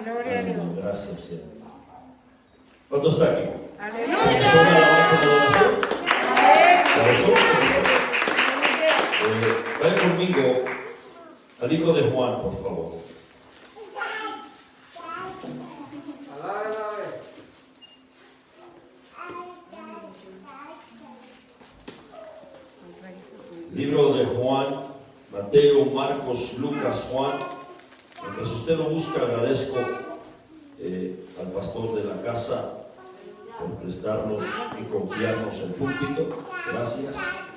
Gloria a Dios. Gracias, Señor. ¿Cuánto está aquí? Aleluya. ¿Son alabanza de adoración? Vayan conmigo al libro de Juan, por favor. Libro de Juan, Mateo, Marcos, Lucas, Juan. Mientras usted lo busca, agradezco al pastor de la casa por prestarnos y confiarnos el púlpito. Gracias.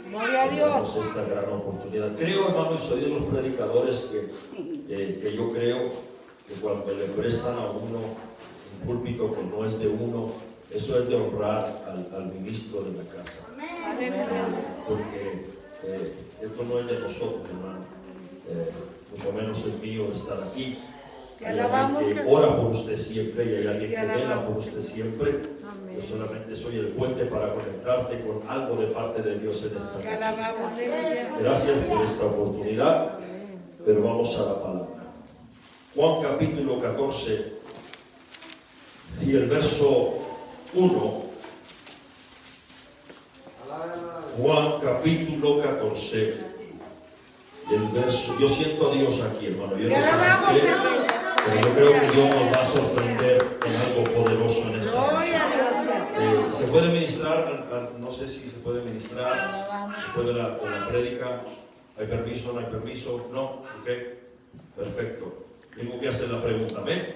Gloria a Por Dios. darnos esta gran oportunidad. Creo, hermano, y soy de los predicadores que yo creo que cuando le prestan a uno un púlpito que no es de uno, eso es de honrar al ministro de la casa. Porque esto no es de nosotros, hermano, mucho menos el mío de estar aquí. Hay alguien que ora por usted siempre y hay alguien que vela por usted siempre. Yo solamente soy el puente para conectarte con algo de parte de Dios en esta noche. Gracias por esta oportunidad, pero vamos a la palabra. Juan capítulo 14 y el verso 1. Juan capítulo 14, el verso. Yo siento a Dios aquí, hermano. Yo no sé por qué, pero yo creo que Dios nos va a sorprender en algo poderoso en esta noche. ¿Se puede ministrar? No sé si se puede ministrar después de la prédica. ¿Hay permiso? ¿No hay permiso? ¿No? ¿Ok? Perfecto. Tengo que hacer la pregunta. ¿Amén?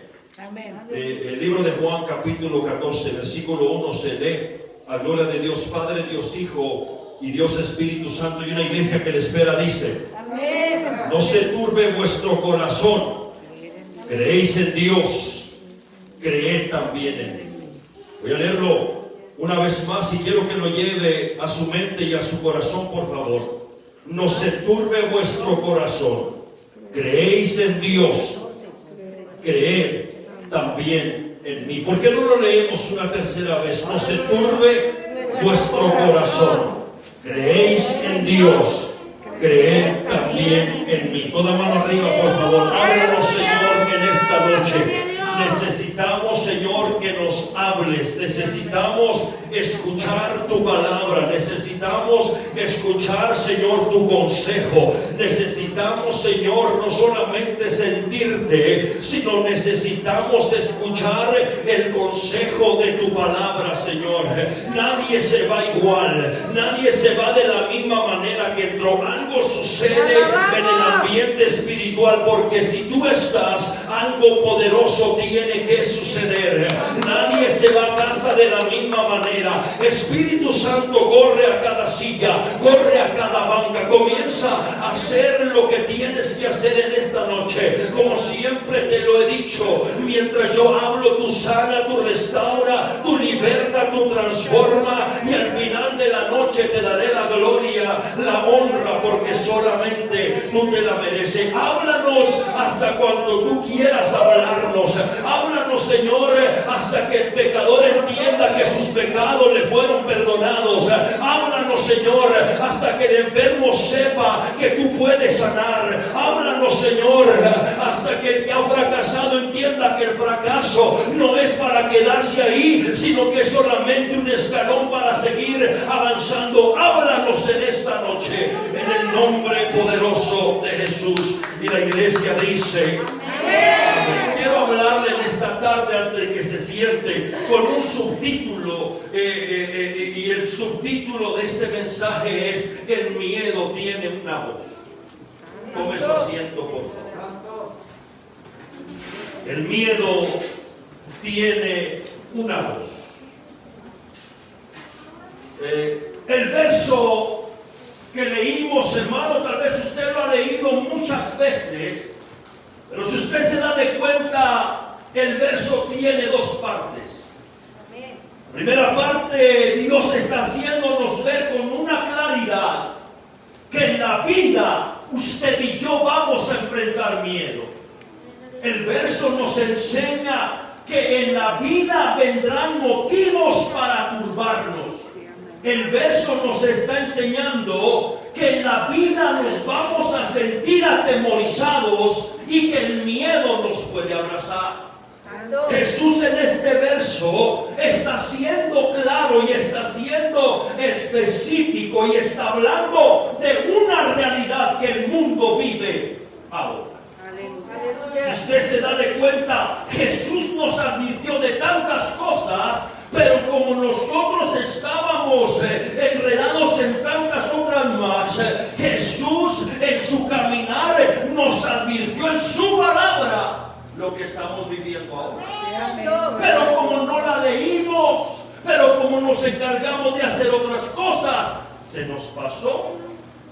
El libro de Juan capítulo 14, versículo 1 se lee: a gloria de Dios Padre, Dios Hijo y Dios Espíritu Santo. Y una iglesia que le espera dice: amén. No se turbe vuestro corazón. Creéis en Dios, creed también en mí. Voy a leerlo una vez más y quiero que lo lleve a su mente y a su corazón, por favor. No se turbe vuestro corazón. Creéis en Dios, creed también en mí. ¿Por qué no lo leemos una tercera vez? No se turbe vuestro corazón. Creéis en Dios, creed también en mí. Toda mano arriba, por favor. Háblanos, Señor, en esta noche. Necesitamos, Señor, que nos hables. Necesitamos escuchar tu palabra. Necesitamos escuchar, Señor, tu consejo. Necesitamos, Señor, no solamente sentirte, sino necesitamos escuchar el consejo de tu palabra, Señor. Nadie se va igual. Nadie se va de la misma manera que entró. Algo sucede en el ambiente espiritual, porque si tú estás, algo poderoso tiene que suceder. Nadie se va a casa de la misma manera. Espíritu Santo, corre a cada silla, corre a cada banca, comienza a hacer lo que tienes que hacer en esta noche. Como siempre te lo he dicho, mientras yo hablo, tú sana, tú restaura, tú liberta, tú transforma, y al final de la noche te daré la gloria, la honra, porque solamente tú te la mereces. Háblanos hasta cuando tú quieras hablarnos. Háblanos, Señor, hasta que el pecador entienda que sus pecados le fueron perdonados. Háblanos, Señor, hasta que el enfermo sepa que tú puedes sanar. Háblanos, Señor, hasta que el que ha fracasado entienda que el fracaso no es para quedarse ahí, sino que es solamente un escalón para seguir avanzando. Háblanos en esta noche, en el nombre poderoso de Jesús. Y la iglesia dice: amén. Quiero hablarle en esta tarde, antes de que se siente, con un subtítulo, y el subtítulo de este mensaje es: el miedo tiene una voz. Tome su asiento, por favor. El miedo tiene una voz. El verso que leímos, hermano, tal vez usted lo ha leído muchas veces, pero si usted se da de cuenta, el verso tiene dos partes. La primera parte, Dios está haciéndonos ver con una claridad que en la vida usted y yo vamos a enfrentar miedo. El verso nos enseña que en la vida vendrán motivos para turbarnos. El verso nos está enseñando que en la vida nos vamos a sentir atemorizados y que el miedo nos puede abrazar. Jesús en este verso está siendo claro y está siendo específico y está hablando de una realidad que el mundo vive ahora. Si usted se da de cuenta, Jesús nos advirtió de tantas cosas, pero como nosotros estábamos enredados en tantas otras más, Jesús en su caminar nos advirtió en su palabra lo que estamos viviendo ahora. Pero como no la leímos, pero como nos encargamos de hacer otras cosas, se nos pasó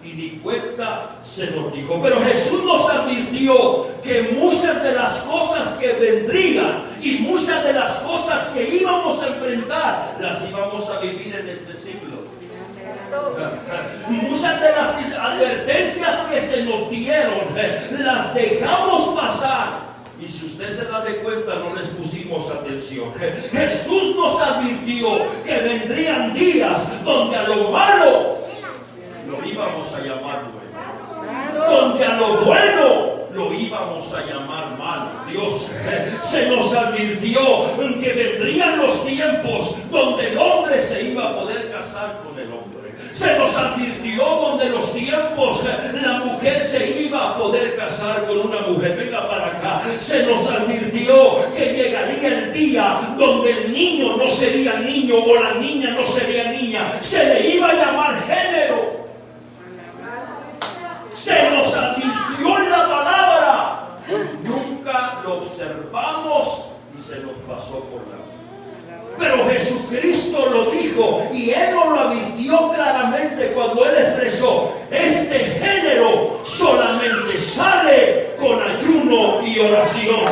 y ni cuenta se nos dijo. Pero Jesús nos advirtió que muchas de las cosas que vendrían y muchas de las cosas que íbamos a enfrentar las íbamos a vivir en este siglo. Muchas de las advertencias que se nos dieron las dejamos pasar. Y si usted se da de cuenta, no les pusimos atención. Jesús nos advirtió que vendrían días donde a lo malo lo íbamos a llamar bueno, donde a lo bueno lo íbamos a llamar mal. Dios se nos advirtió que vendrían los tiempos donde el hombre se iba a poder casar con el hombre. Se nos advirtió donde los tiempos la mujer se iba a poder casar con una mujer. Venga para acá. Se nos advirtió que llegaría el día donde el niño no sería niño o la niña no sería niña. Se le iba a llamar género. Se nos advirtió en la palabra. Nunca lo observamos y se nos pasó por la vida. Pero Jesucristo lo dijo y Él nos lo advirtió claramente cuando Él expresó: este género solamente sale con ayuno y oración.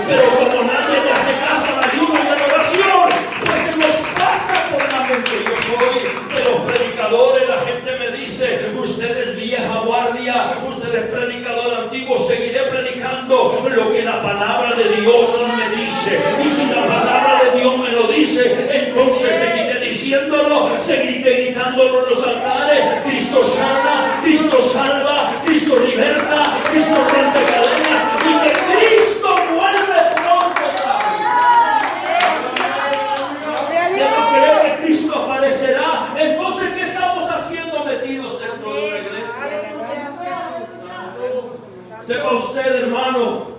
Pero como nadie le hace caso al ayuno y a la oración, pues se nos pasa por la mente. Yo soy de los predicadores, la gente me dice: usted es vieja guardia, usted es predicador antiguo. Seguiré predicando lo que la palabra de Dios me dice, y si la palabra de Dios me lo dice, entonces seguiré diciéndolo, seguiré gritándolo en los altares. Cristo sana, Cristo salva, Cristo liberta, Cristo rompe cadenas, y que Cristo vuelve pronto otra vez. Si no cree que Cristo aparecerá, entonces ¿qué estamos haciendo metidos dentro de una iglesia? Sepa usted, hermano,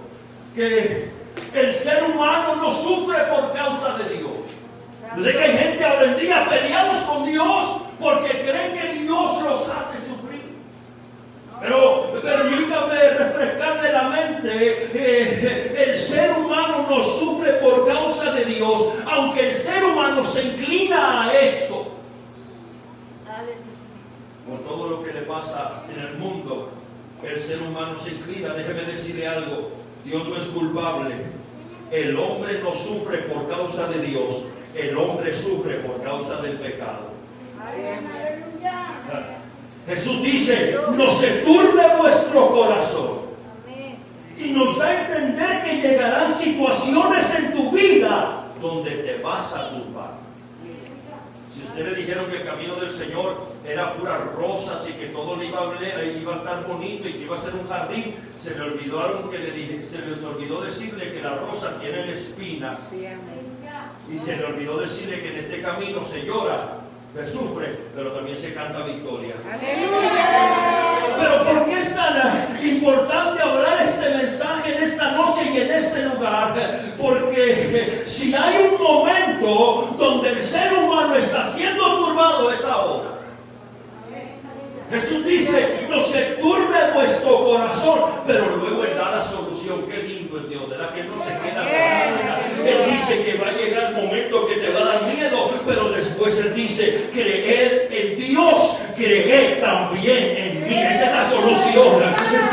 que el ser humano no sufre por causa de Dios. Sé que hay gente ahora en día peleados con Dios porque creen que Dios los hace sufrir. Pero permítame refrescarle la mente. El ser humano no sufre por causa de Dios, aunque el ser humano se inclina a eso. Por todo lo que le pasa en el mundo, el ser humano se inclina. Déjeme decirle algo: Dios no es culpable. El hombre no sufre por causa de Dios, el hombre sufre por causa del pecado. Jesús dice: no se turbe vuestro corazón. Y nos da a entender que llegarán situaciones en tu vida donde te vas a turbar. Si usted le dijeron que el camino del Señor era puras rosas y que todo le iba a estar bonito y que iba a ser un jardín, se les olvidó decirle que las rosas tienen espinas. Y se le olvidó decirle que en este camino se llora, se sufre, pero también se canta victoria. ¡Aleluya! Pero ¿por qué es tan importante hablar este mensaje en esta noche y en este lugar? Porque si hay un momento donde el ser humano está siendo turbado, es ahora. Jesús dice: no se turbe vuestro corazón, pero luego Él da la solución. Qué lindo es Dios, ¿verdad? Que no se queda con nada. Él dice que va a llegar el momento que te va a dar miedo, pero después Él dice: creed en Dios, creed también en mí. Esa es la solución.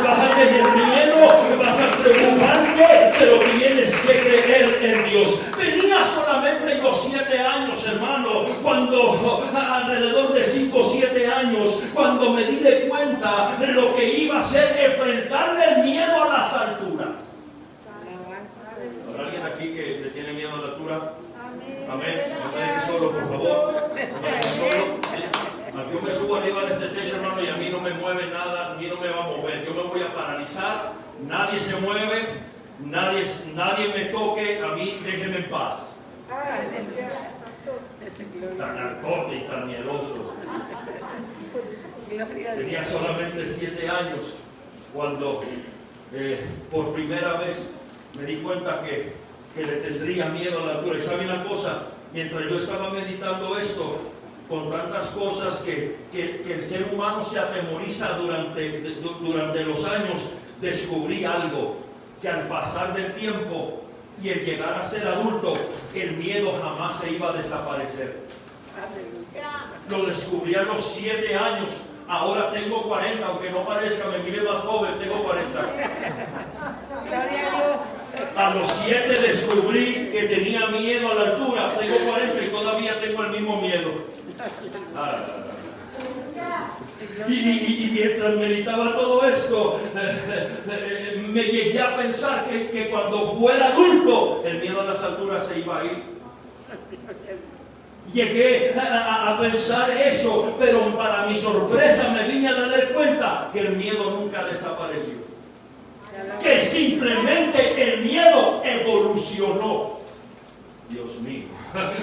Vas a tener miedo, vas a preocuparte, pero tienes que creer en Dios. Tenía solamente yo 7 años, hermano, cuando alrededor de 5 o 7 años, cuando me di de cuenta de lo que iba a hacer, enfrentarle el miedo a las alturas. ¿Habrá alguien aquí que le tiene miedo a la altura? Amén. No me deje solo, por favor. No me deje solo. Yo me subo arriba de este techo, hermano, y a mí no me mueve nada, a mí no me va a mover. Yo me voy a paralizar, nadie se mueve. Nadie me toque, a mí Tan alcohólico y tan miedoso. Tenía solamente 7 años cuando por primera vez me di cuenta que le tendría miedo a la altura. Y sabe una cosa, mientras yo estaba meditando esto, con tantas cosas que el ser humano se atemoriza durante los años, descubrí algo, que al pasar del tiempo y el llegar a ser adulto, el miedo jamás se iba a desaparecer. Lo descubrí a los 7 años. Ahora tengo 40, aunque no parezca, me mire más joven, tengo 40. A los 7 descubrí que tenía miedo a la altura. Tengo 40 y todavía tengo el mismo miedo. Y mientras meditaba todo esto, me llegué a pensar que cuando fuera adulto, el miedo a las alturas se iba a ir. Llegué a pensar eso, pero para mi sorpresa me vine a dar cuenta que el miedo nunca desapareció. Que simplemente el miedo evolucionó. Dios mío.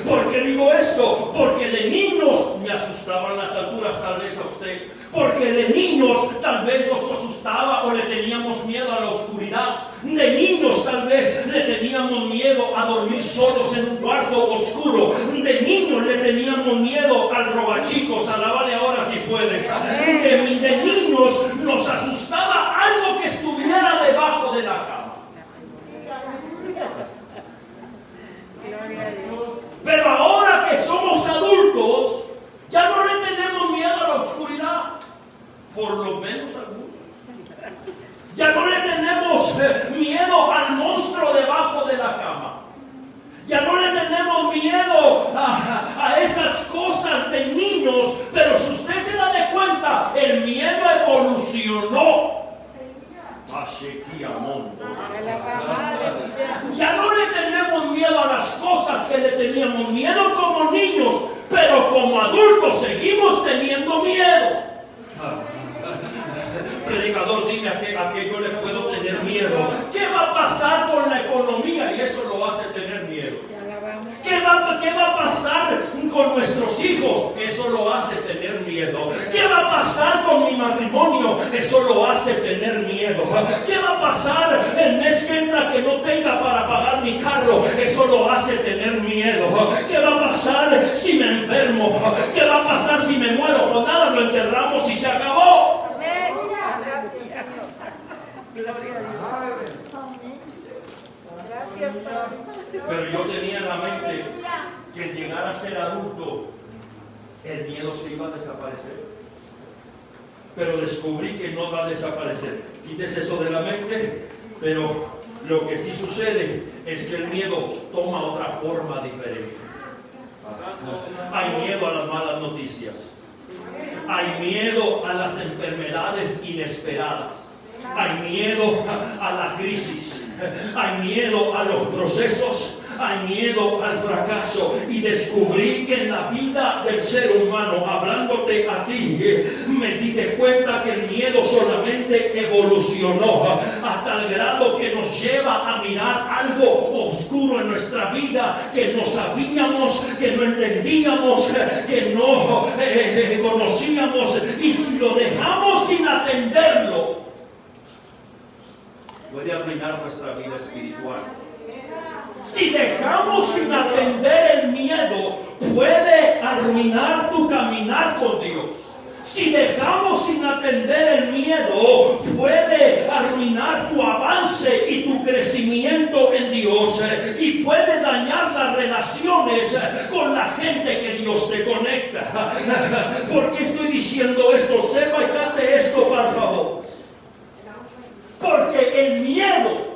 ¿Por qué digo esto? Porque de niños me asustaban las alturas, tal vez a usted. Porque de niños tal vez nos asustaba o le teníamos miedo a la oscuridad. De niños tal vez le teníamos miedo a dormir solos en un cuarto oscuro. De niños le teníamos miedo al robachicos. Alábale ahora si puedes. De niños nos asustaba algo que estuviera debajo de la cama. Pero ahora que somos adultos, ya no le tenemos miedo a la oscuridad, por lo menos algunos. Ya no le tenemos miedo al monstruo debajo de la cama. Ya no le tenemos miedo a esas cosas de niños, pero si usted se da de cuenta, el miedo evolucionó. Ya no le tenemos miedo a las cosas que le teníamos miedo como niños, pero como adultos seguimos teniendo miedo. Predicador, dime a qué yo le puedo tener miedo. ¿Qué va a pasar con la economía? Y eso lo hace tener miedo. ¿Qué va a pasar con nuestros hijos? Eso lo hace tener miedo. ¿Qué va a pasar con mi matrimonio? Eso lo hace tener miedo. ¿Qué va a pasar el mes que entra que no tenga para pagar mi carro? Eso lo hace tener miedo. ¿Qué va a pasar si me enfermo? ¿Qué va a pasar si me muero? Pues nada, lo enterramos y se acabó. Pero yo tenía en la mente que al llegar a ser adulto, el miedo se iba a desaparecer. Pero descubrí que no va a desaparecer. Quítese eso de la mente, pero lo que sí sucede es que el miedo toma otra forma diferente. Hay miedo a las malas noticias. Hay miedo a las enfermedades inesperadas. Hay miedo a la crisis. Hay miedo a los procesos. Hay miedo al fracaso. Y descubrí que en la vida del ser humano, hablándote a ti, me di de cuenta que el miedo solamente evolucionó a tal grado que nos lleva a mirar algo oscuro en nuestra vida que no sabíamos, que no entendíamos, que no conocíamos, y si lo dejamos sin atenderlo, puede arruinar nuestra vida espiritual. Si dejamos sin atender el miedo, puede arruinar tu caminar con Dios. Si dejamos sin atender el miedo, puede arruinar tu avance y tu crecimiento en Dios, y puede dañar las relaciones con la gente que Dios te conecta. ¿Por qué estoy diciendo esto? Sepa y cante esto, por favor. Porque el miedo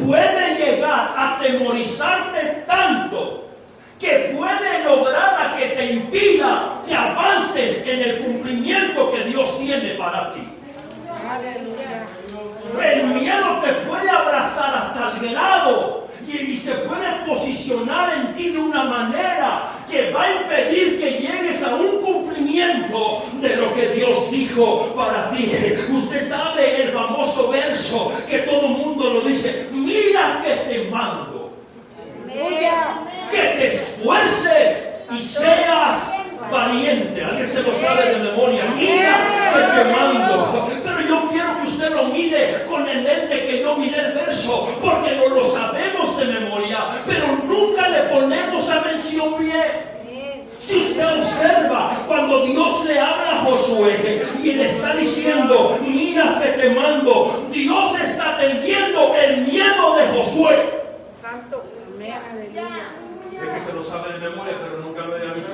puede llegar a atemorizarte tanto que puede lograr a que te impida que avances en el cumplimiento que Dios tiene para ti. El miedo te puede abrazar hasta el grado y se puede posicionar en ti de una manera que va a impedir que llegues a un cumplimiento de lo que Dios dijo para ti. Usted sabe el famoso verso que todo el mundo lo dice: mira que te mando, que te esfuerces y seas valiente. Alguien se lo sabe de memoria. Mira que te mando. Pero yo quiero que usted lo mire con el lente que yo miré el verso, porque no lo sabemos de memoria, pero nunca le ponemos atención bien. Si usted observa, cuando Dios le habla a Josué y le está diciendo, mira que te mando, Dios está atendiendo el miedo de Josué. Santo, amén, aleluya. Es que se lo sabe de memoria, pero nunca lo había visto.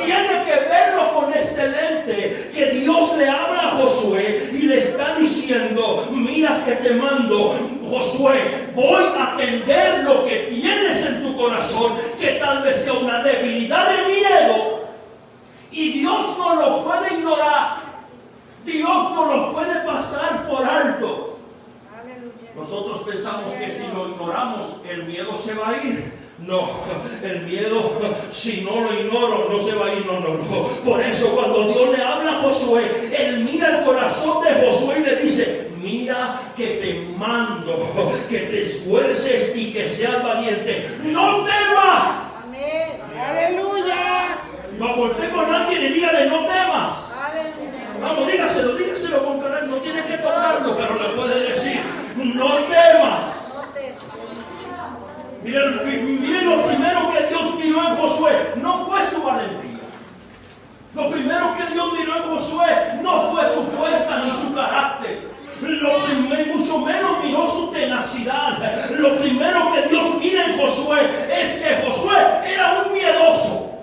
Tiene que verlo con este lente, que Dios le habla a Josué y le está diciendo, mira que te mando, Josué, voy a atender lo que tienes en tu corazón, que tal vez sea una debilidad de miedo, y Dios no lo puede ignorar, Dios no lo puede pasar por alto. Nosotros pensamos que si lo ignoramos, el miedo se va a ir. No, el miedo, si no lo ignoro, no se va a ir, no. Por eso cuando Dios le habla a Josué, Él mira el corazón de Josué y le dice, mira que te mando, que te esfuerces y que seas valiente. ¡No temas! Amén, aleluya. No, voltee con alguien y dígale, no temas. Aleluya. Vamos, dígaselo con carácter, no tiene que tocarlo, pero le puede decir, no temas. Miren, lo primero que Dios miró en Josué no fue su valentía. Lo primero que Dios miró en Josué no fue su fuerza ni su carácter. Mucho menos miró su tenacidad. Lo primero que Dios mira en Josué es que Josué era un miedoso.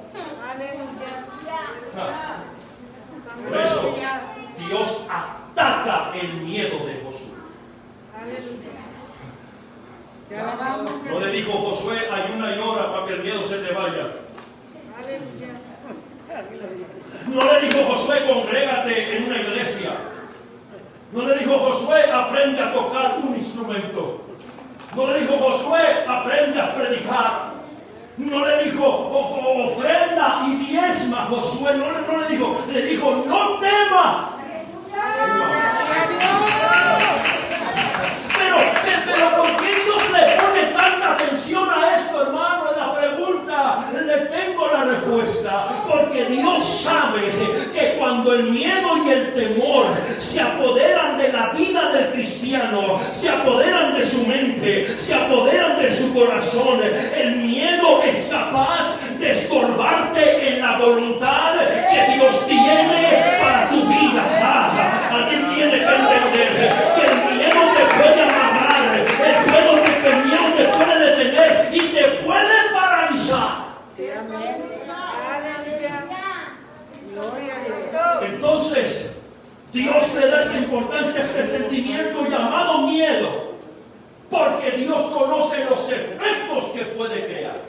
Por eso Dios ataca el miedo de Josué. No le dijo Josué, ayuna y ora para que el miedo se te vaya. No le dijo Josué, congrégate en una iglesia. No le dijo Josué, aprende a tocar un instrumento. No le dijo Josué, aprende a predicar. No le dijo, ofrenda y diezma, Josué. No le dijo, le dijo, no temas. Pero ¿por qué Dios le pone tanta atención a esto, hermano? En la pregunta le tengo la respuesta. Porque Dios sabe que cuando el miedo y el temor se apoderan de la vida del cristiano, se apoderan de su mente, se apoderan de su corazón, el miedo es capaz de estorbarte en la voluntad que Dios tiene para tu vida. Alguien tiene que entender que el miedo te puede amarrar, el miedo te puede detener y te puede paralizar. Entonces, Dios le da esta importancia a este sentimiento llamado miedo, porque Dios conoce los efectos que puede crear.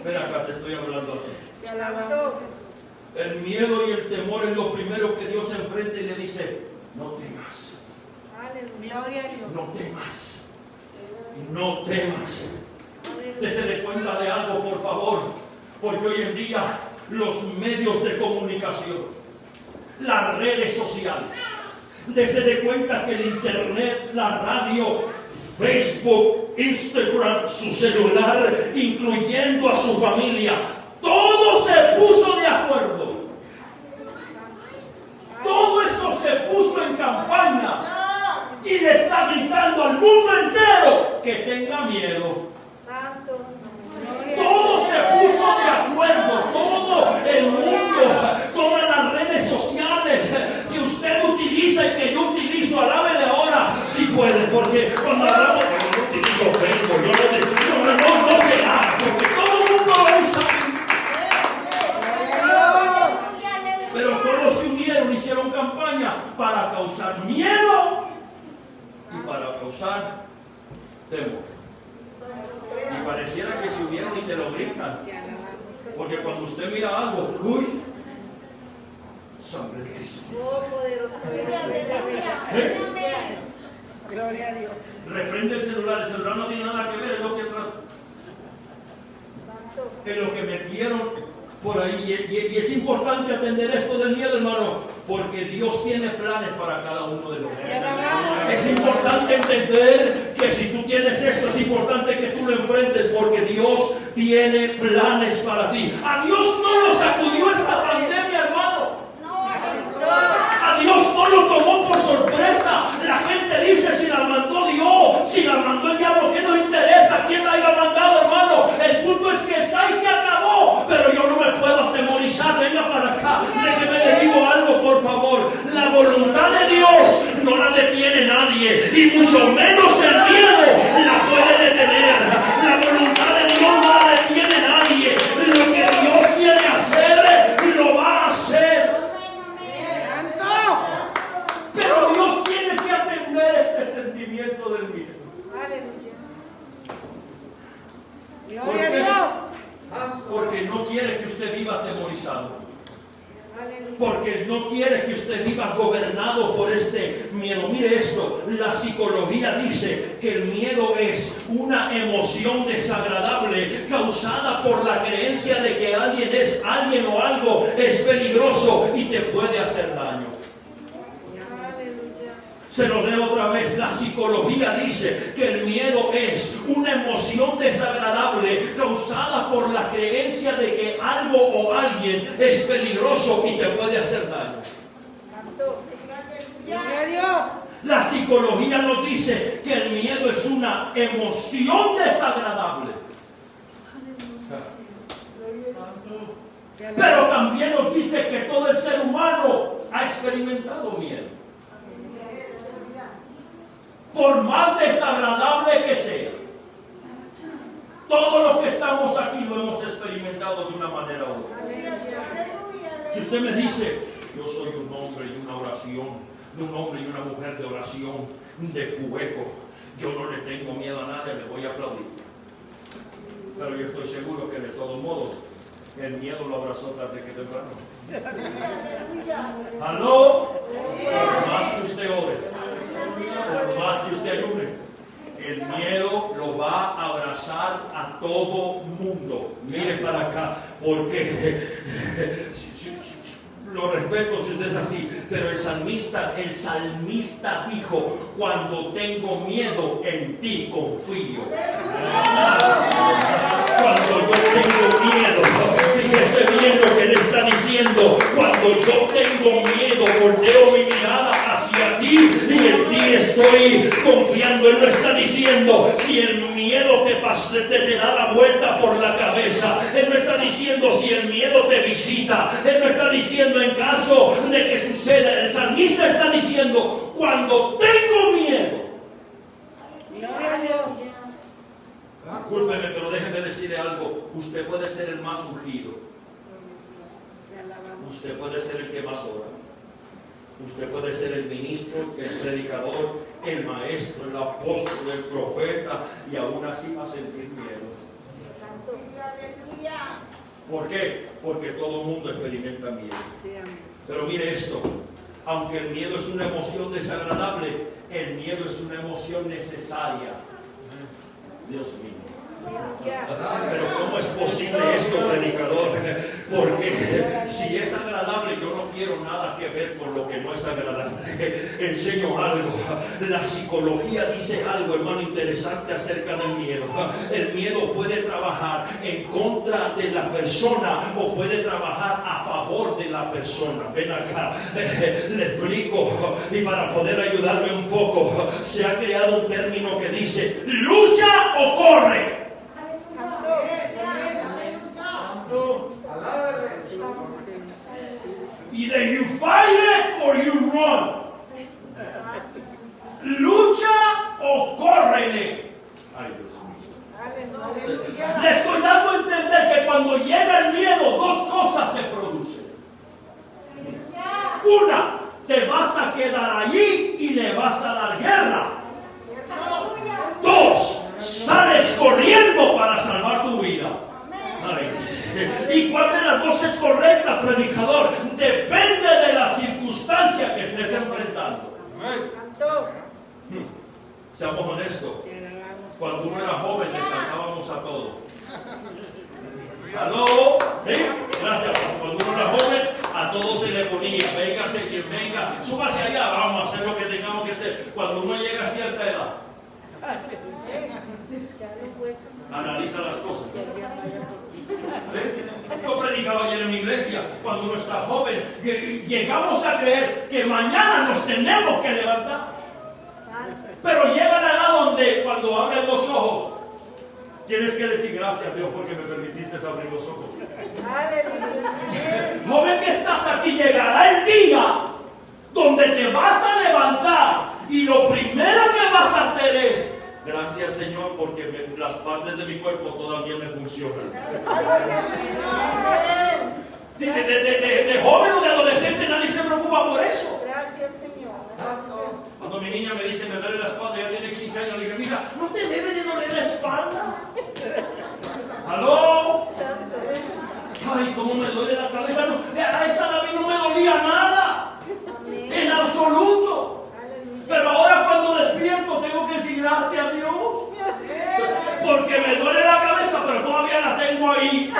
Ven acá, te estoy hablando a ti. El miedo y el temor es lo primero que Dios enfrenta y le dice, no temas. No temas. No temas. Dese cuenta de algo, por favor, porque hoy en día los medios de comunicación, las redes sociales, dese cuenta que el internet, la radio, Facebook, Instagram, su celular, incluyendo a su familia, todo se puso de acuerdo. Todo esto se puso en campaña y le está gritando al mundo entero que tenga miedo. Todo se puso de acuerdo, todo el mundo, todas las redes sociales que usted utiliza y que yo utilizo, alábele ahora si puede, porque cuando hablamos de que yo utilizo Facebook, no se haga, porque todo el mundo lo usa. Pero todos se unieron, hicieron campaña para causar miedo y para causar temor. Y pareciera que se unieron y te lo gritan. Porque cuando usted mira algo, ¡uy! Sangre de Cristo. Gloria a Dios. Reprende el celular no tiene nada que ver, es lo que en lo que metieron por ahí. Y es importante atender esto del miedo, hermano, porque Dios tiene planes para cada uno de nosotros. Es importante entender que si tú tienes esto, es importante que tú lo enfrentes, porque Dios tiene planes para ti. A Dios no lo sacudió esta pandemia, hermano. A Dios no lo tomó por sorpresa. La gente dice si la mandó Dios, si la mandó el diablo, ¿qué nos interesa? ¿Quién la haya mandado, hermano? El punto es que está y se acabó. Pero yo no me puedo atemorizar. Venga para acá. Déjeme le digo algo, por favor. La voluntad de Dios no la detiene nadie. Y mucho menos el miedo la puede detener. La voluntad de Dios no la detiene nadie. Lo que Dios quiere hacer, lo va a hacer. Pero Dios tiene que atender este sentimiento del miedo. Gloria a Dios. Porque no quiere que usted viva atemorizado. Porque no quiere que usted viva gobernado por este miedo. Mire esto, la psicología dice que el miedo es una emoción desagradable causada por la creencia de que alguien o algo es peligroso y te puede hacer daño. Se lo leo otra vez. La psicología dice que el miedo es una emoción desagradable causada por la creencia de que algo o alguien es peligroso y te puede hacer daño. Gloria a Dios. La psicología nos dice que el miedo es una emoción desagradable. Pero también nos dice que todo el ser humano ha experimentado miedo. Por más desagradable que sea, todos los que estamos aquí lo hemos experimentado de una manera u otra. Si usted me dice, yo soy un hombre y una oración, un hombre y una mujer de oración, de fuego, yo no le tengo miedo a nadie, le voy a aplaudir. Pero yo estoy seguro que de todos modos, el miedo lo abrazó tarde que temprano. ¿Aló? Por más que usted ore, por más que usted ayude, el miedo lo va a abrazar a todo mundo. Mire para acá, porque lo respeto si usted es así, pero el salmista dijo, cuando tengo miedo en ti confío. Cuando yo tengo miedo, fíjese bien lo que le está diciendo, cuando yo tengo miedo, volteo mi mirada hacia ti y en ti estoy confiando. Él no está diciendo si el miedo te da la vuelta por la cabeza. Él no está diciendo si el miedo te visita. Él no está diciendo en caso de que suceda. El salmista está diciendo, cuando tengo miedo. Gloria a Dios. Discúlpeme, pero déjeme decirle algo. Usted puede ser el más ungido. Usted puede ser el que más ora. Usted puede ser el ministro, el predicador, el maestro, el apóstol, el profeta, y aún así va a sentir miedo. ¿Por qué? Porque todo el mundo experimenta miedo. Pero mire esto, aunque el miedo es una emoción desagradable, el miedo es una emoción necesaria. Dios mío. Pero ¿cómo es posible esto, predicador? Porque si es agradable, yo no quiero nada que ver con lo que no es agradable. Enseño algo. La psicología dice algo, hermano, interesante acerca del miedo. El miedo puede trabajar en contra de la persona o puede trabajar a favor de la persona. Ven acá, le explico, y para poder ayudarme un poco, se ha creado un término que dice lucha o corre. Either you fight it or you run. Lucha o córrele. Ay, Dios mío. Le estoy dando a entender que cuando llega el miedo, dos cosas se producen. Una, te vas a quedar allí y le vas a dar guerra. Dos, sales corriendo para salvar tu vida. ¿Y cuál de las dos es correcta, predicador? Depende de la circunstancia que estés enfrentando. Seamos honestos. Cuando uno era joven le saltábamos a todo. ¿Aló? ¿Sí? Gracias. Cuando uno era joven a todo se le ponía. Véngase quien venga. Súbase allá. Vamos a hacer lo que tengamos que hacer. Cuando uno llega a cierta edad, analiza las cosas. Yo predicaba ayer en mi iglesia, cuando uno está joven, llegamos a creer que mañana nos tenemos que levantar. Pero llega la edad donde cuando abres los ojos, tienes que decir gracias a Dios porque me permitiste abrir los ojos. Joven que estás aquí, llegará el día donde te vas a levantar y lo primero que vas a hacer es: gracias, Señor, porque las partes de mi cuerpo todavía me funcionan. Sí, de joven o de adolescente nadie se preocupa por eso. Gracias, Señor. Cuando mi niña me dice me duele la espalda, ya tiene 15 años, le dije: mija, ¿no te debe de doler la espalda? ¿Aló? Ay, cómo me duele la cabeza. No, a esa David no me dolía nada. En absoluto. Pero ahora cuando despierto tengo que decir gracias a Dios. Porque me duele la cabeza, pero todavía la tengo ahí.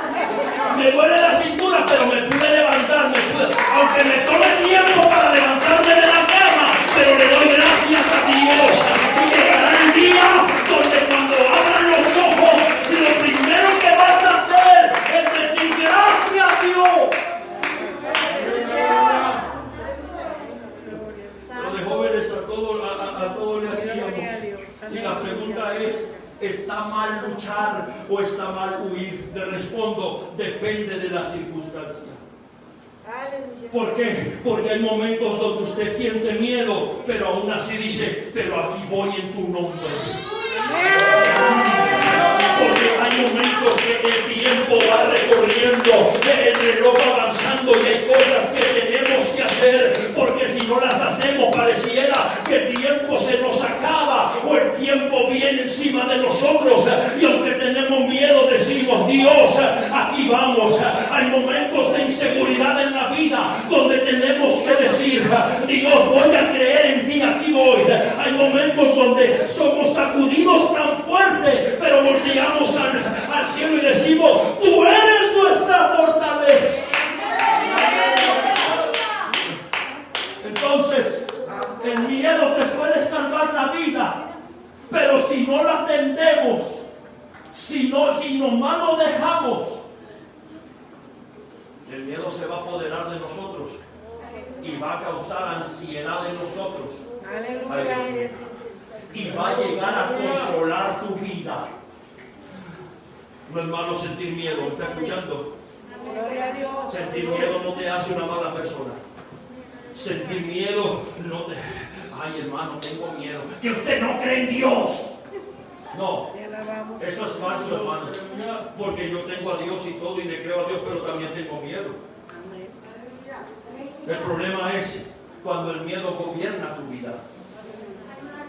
Me duele la cintura, pero me pude levantar. Aunque me tome tiempo para levantarme de la cama, pero le doy gracias a Dios. Y llegará el día donde cuando abran los ojos, lo primero que vas a hacer es decir gracias a Dios. Pero de jóvenes a todo le hacíamos. Y la pregunta es: ¿está mal luchar o está mal huir? Le respondo: depende de la circunstancia. ¿Por qué? Porque hay momentos donde usted siente miedo, pero aún así dice: pero aquí voy en tu nombre. Porque hay momentos que el tiempo va recorriendo, el reloj va avanzando y hay cosas que tenemos que hacer, porque si no las hacemos pareciera que el tiempo se nos acaba o el tiempo viene encima de nosotros, y aunque tenemos miedo decimos: Dios, aquí vamos. Hay momentos de inseguridad en la vida donde tenemos que decir: Dios, voy a creer en ti, aquí voy. Hay momentos donde somos sacudidos tan fuerte, pero volteamos al cielo y decimos: tú eres nuestra fortaleza. Entonces, el miedo te puede salvar la vida, pero si no la atendemos, si nomás lo dejamos, el miedo se va a apoderar de nosotros y va a causar ansiedad en nosotros. Aleluya. Y va a llegar a controlar tu vida. No es malo sentir miedo, ¿me está escuchando? Gloria a Dios. Sentir miedo no te hace una mala persona. Sentir miedo no te... Ay, hermano, tengo miedo. Que usted no cree en Dios. No, eso es falso, hermano. Porque yo tengo a Dios y todo y le creo a Dios, pero también tengo miedo. El problema es cuando el miedo gobierna tu vida.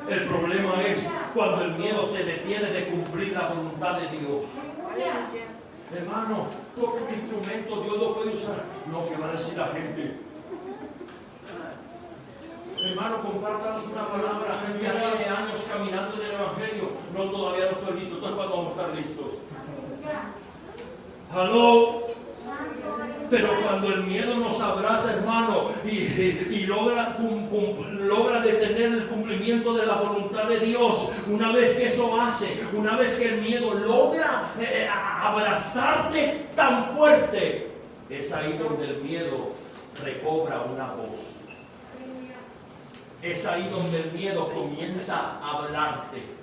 El problema es cuando el miedo te detiene de cumplir la voluntad de Dios. Hermano, toca este instrumento, Dios lo puede usar. No, ¿qué va a decir la gente? Hermano, compártanos una palabra. Ya tiene años caminando en el Evangelio. No, todavía no estoy listo. Entonces, ¿cuándo vamos a estar listos? ¿Aló? Pero cuando el miedo nos abraza, hermano, y logra detener el cumplimiento de la voluntad de Dios, una vez que eso hace, una vez que el miedo logra abrazarte tan fuerte, es ahí donde el miedo recobra una voz. Es ahí donde el miedo comienza a hablarte.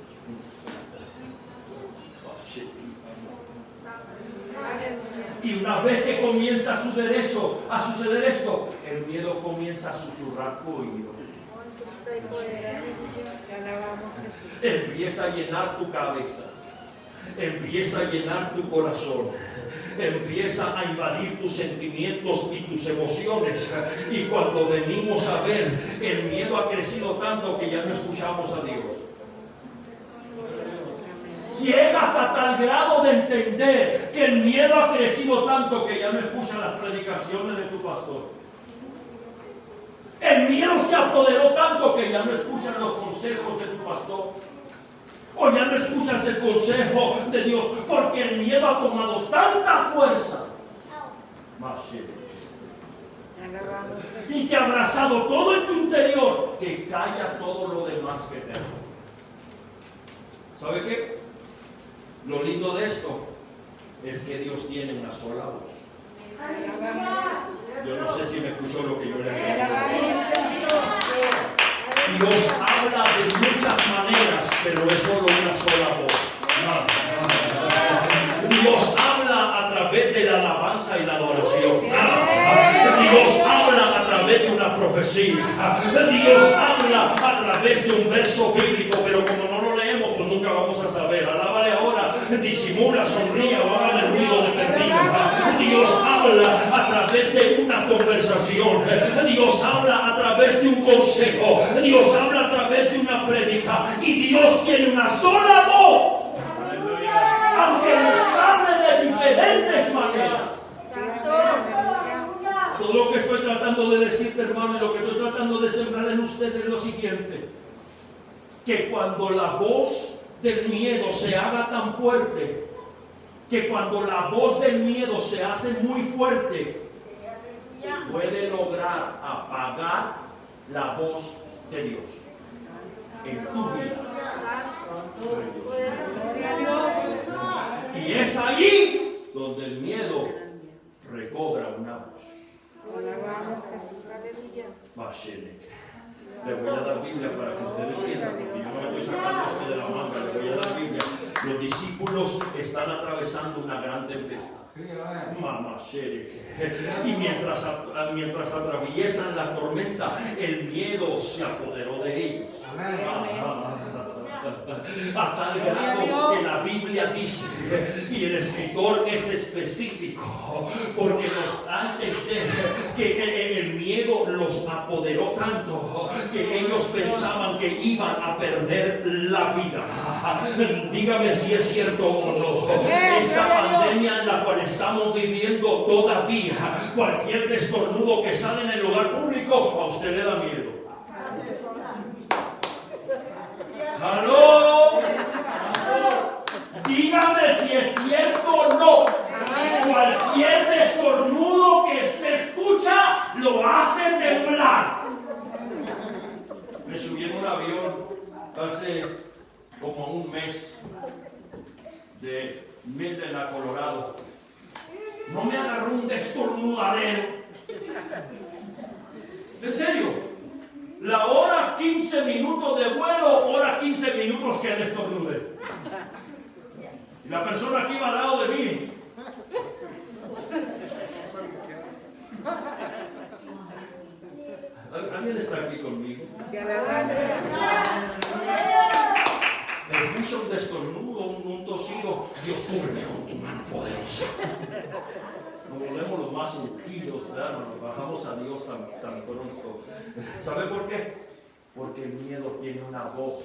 Y una vez que comienza a suceder esto, el miedo comienza a susurrar tu oído. Empieza a llenar tu cabeza. Empieza a llenar tu corazón. Empieza a invadir tus sentimientos y tus emociones. Y cuando venimos a ver, el miedo ha crecido tanto que ya no escuchamos a Dios. Llegas a tal grado de entender que el miedo ha crecido tanto que ya no escuchas las predicaciones de tu pastor. El miedo se apoderó tanto que ya no escuchas los consejos de tu pastor. O ya no escuchas el consejo de Dios, porque el miedo ha tomado tanta fuerza. Y te ha abrazado todo en tu interior que calla todo lo demás que tengo. ¿Sabe qué? Lo lindo de esto es que Dios tiene una sola voz. Yo no sé si me escuchó lo que yo le dije. Dios habla de muchas maneras, pero es solo una sola voz. Dios habla a través de la alabanza y la adoración. Dios habla a través de una profecía. Dios habla a través de un verso bíblico, pero como no lo leemos, pues nunca vamos a saber. Alábale ahora, disimula, sonríe o hágame ruido de perdida. Dios habla a través de una conversación. Dios habla a través de un consejo. Dios habla a través de una prédica. Y Dios tiene una sola voz, aunque nos hable de diferentes maneras. Todo lo que estoy tratando de decirte, hermano, y lo que estoy tratando de sembrar en usted es lo siguiente: que cuando la voz del miedo se haga tan fuerte, que cuando la voz del miedo se hace muy fuerte, puede lograr apagar la voz de Dios en tu vida. Y es ahí donde el miedo recobra una voz. Le voy a dar Biblia para que ustedes entiendan, porque yo no me estoy sacando esto de la manga. Le voy a dar Biblia. Los discípulos están atravesando una gran tempestad. Y mientras atraviesan la tormenta, el miedo se apoderó de ellos. A tal grado que la Biblia dice, y el escritor es específico, porque nos da a entender que el miedo los apoderó tanto que ellos pensaban que iban a perder la vida. Dígame si es cierto o no. Esta pandemia en la cual estamos viviendo todavía, cualquier destornudo que sale en el lugar público, a usted le da miedo. ¡Aló! Dígame si es cierto o no. Cualquier destornudo que usted escucha lo hace temblar. Me subí en un avión hace como un mes de Midland a Colorado. No me agarró un destornudadero. ¿En serio? La hora 15 minutos de vuelo, hora 15 minutos que destornude. Y la persona que iba al lado de mí. ¿Alguien está aquí conmigo? Me puso un destornudo, un tosido. Dios, cúbreme con tu mano poderosa. Nos volvemos los más ungidos, ¿verdad? Nos bajamos a Dios tan pronto. ¿Sabe por qué? Porque el miedo tiene una voz.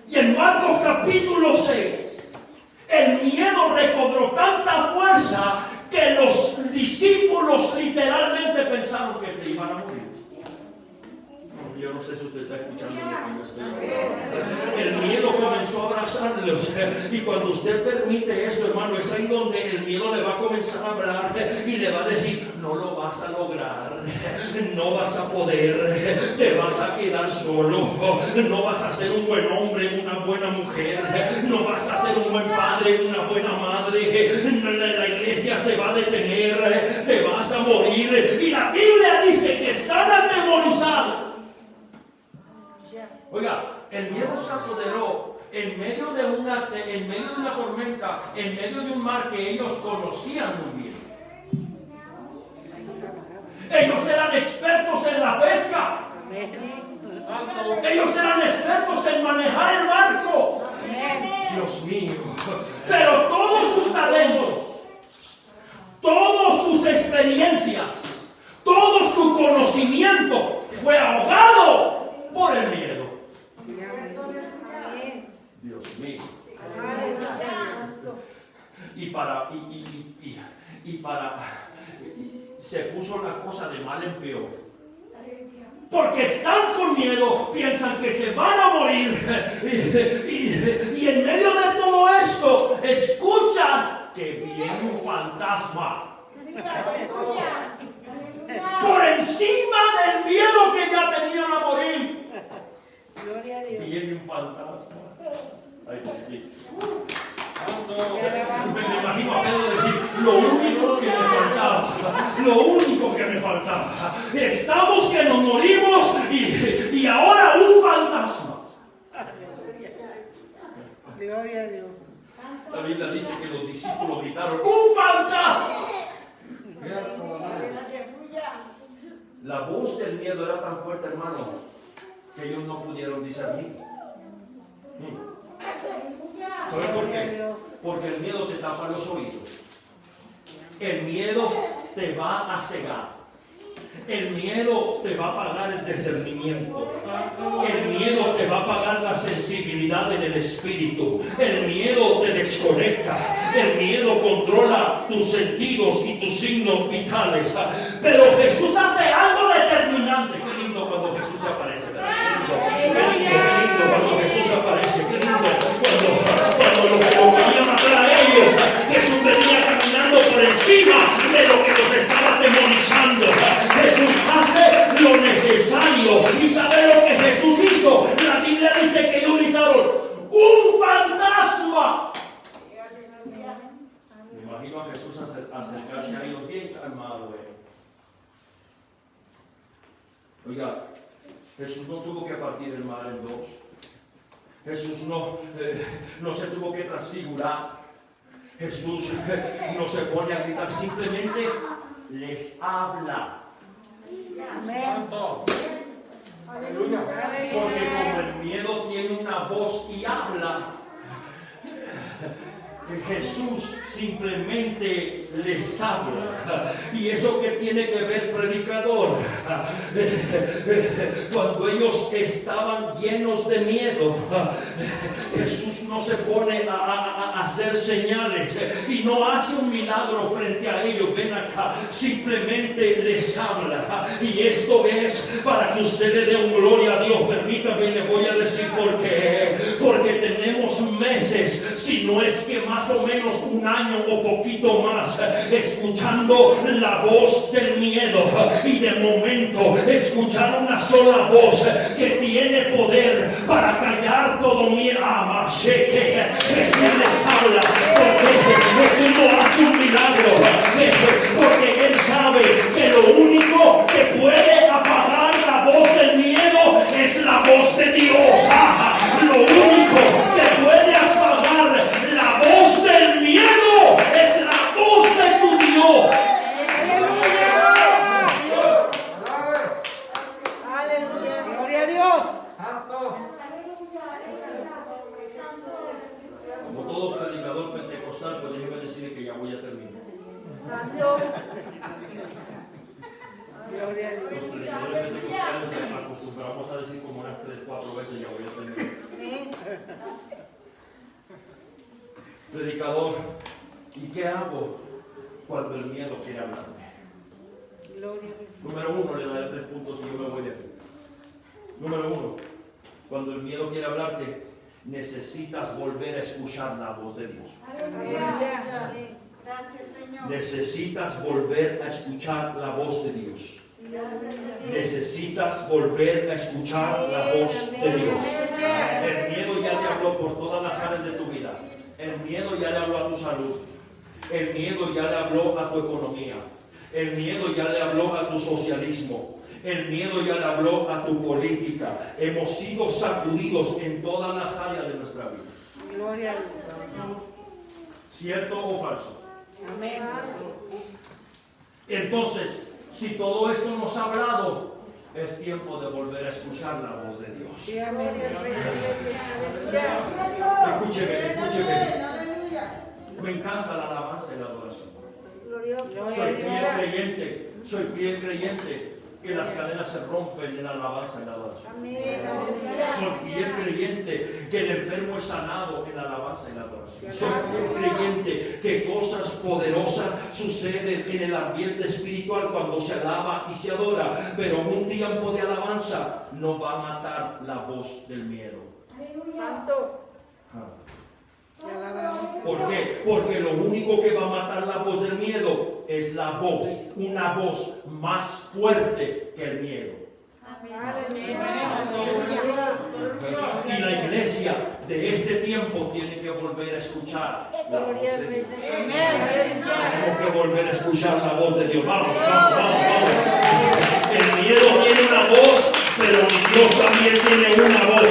Y en Marcos capítulo 6, el miedo recobró tanta fuerza que los discípulos literalmente pensaron que se iban a morir. Yo no sé si usted está escuchando lo que yo estoy hablando. El miedo comenzó a abrazarlos. Y cuando usted permite esto, hermano, es ahí donde el miedo le va a comenzar a hablar y le va a decir: no lo vas a lograr, no vas a poder, te vas a quedar solo, no vas a ser un buen hombre, una buena mujer, no vas a ser un buen padre, una buena madre, la iglesia se va a detener, te vas a morir. Y la Biblia dice que están atemorizados. Oiga, el miedo se apoderó en medio de una tormenta, en medio de un mar que ellos conocían muy bien. Ellos eran expertos en la pesca. Ellos eran expertos en manejar el barco. Dios mío. Pero todos sus talentos, todas sus experiencias, todo su conocimiento fue ahogado por el miedo. Dios mío. Se puso la cosa de mal en peor. Porque están con miedo, piensan que se van a morir. Y en medio de todo esto, escuchan que viene un fantasma. Por encima del miedo que ya tenían a morir. Gloria a Dios. Viene un fantasma. Ay, ay, Te alabamos. me imagino a Pedro decir, lo único que me faltaba, estamos que nos morimos y ahora un fantasma. Gloria a Dios. La Biblia dice que los discípulos gritaron, ¡un fantasma! La voz del miedo era tan fuerte, hermano, que ellos no pudieron discernir. ¿Saben por qué? Porque el miedo te tapa los oídos. El miedo te va a cegar. El miedo te va a apagar el discernimiento. El miedo te va a apagar la sensibilidad en el espíritu. El miedo te desconecta. El miedo controla tus sentidos y tus signos vitales. Pero Jesús hace algo determinante. Qué lindo cuando Jesús aparece. Qué lindo cuando Jesús aparece. Qué lindo cuando lo que lo querían matar a ellos, Jesús venía caminando por encima de lo que los estaba demonizando. Jesús hace lo necesario. ¿Y sabe lo que Jesús hizo? La Biblia dice que ellos gritaron, ¡un fantasma! Me imagino a Jesús acercarse a ellos bien calmado. Oiga, Jesús no tuvo que partir el mar en dos. Jesús no se tuvo que transfigurar. Jesús no se pone a gritar, simplemente les habla. Amén. Aleluya. Porque como el miedo tiene una voz y habla, Jesús simplemente les habla. Y eso que tiene que ver, predicador, cuando ellos estaban llenos de miedo, Jesús no se pone a hacer señales y no hace un milagro frente a ellos. Ven acá, simplemente les habla. Y esto es para que usted le dé un gloria a Dios. Permítame y le voy a decir por qué. Porque tenemos meses, si no es que más o menos un año o poquito más, escuchando la voz del miedo, y de momento escuchar una sola voz que tiene poder para callar todo miedo. Que Jesús les habla, porque Jesús no hace un milagro, porque Él sabe que lo único que puede apagar la voz del miedo es la voz de Dios. Lo único que puede apagar la voz del miedo es la voz de tu Dios. Aleluya. Gloria a Dios. Como todo predicador pentecostal, pues déjeme decirle que ya voy a terminar. Gloria a Los Dios. predicadores pentecostales acostumbramos a decir como unas 3-4 veces, ya voy a terminar. Predicador, ¿y qué hago cuando el miedo quiere hablarme? Gloria a Dios. Número 1, le daré 3 puntos y yo me voy de aquí. Número 1, cuando el miedo quiere hablarte, necesitas volver a escuchar la voz de Dios. Necesitas volver a escuchar la voz de Dios. Necesitas volver a escuchar la voz de Dios. El miedo ya te habló por todas las áreas de tu vida. El miedo ya le habló a tu salud. El miedo ya le habló a tu economía. El miedo ya le habló a tu socialismo. El miedo ya le habló a tu política. Hemos sido sacudidos en todas las áreas de nuestra vida. Gloria a Dios. ¿Cierto o falso? Amén. Entonces, si todo esto nos ha hablado, es tiempo de volver a escuchar la voz de Dios. Sí, amén. Escúcheme, escúcheme. Me encanta la alabanza y la adoración. Soy fiel creyente, soy fiel creyente que las cadenas se rompen en la alabanza y la adoración. Soy fiel creyente que el enfermo es sanado en la alabanza y la adoración. Soy fiel creyente que cosas poderosas suceden en el ambiente espiritual cuando se alaba y se adora. Pero un tiempo de alabanza no va a matar la voz del miedo. Te alabamos. ¿Por qué? Porque lo único que va a matar la voz del miedo es la voz, una voz más fuerte que el miedo. iglesia de este tiempo tiene que volver a escuchar la voz de Dios. Tenemos que volver a escuchar la voz de Dios. Vamos, vamos, vamos, vamos. El miedo tiene una voz, pero mi Dios también tiene una voz.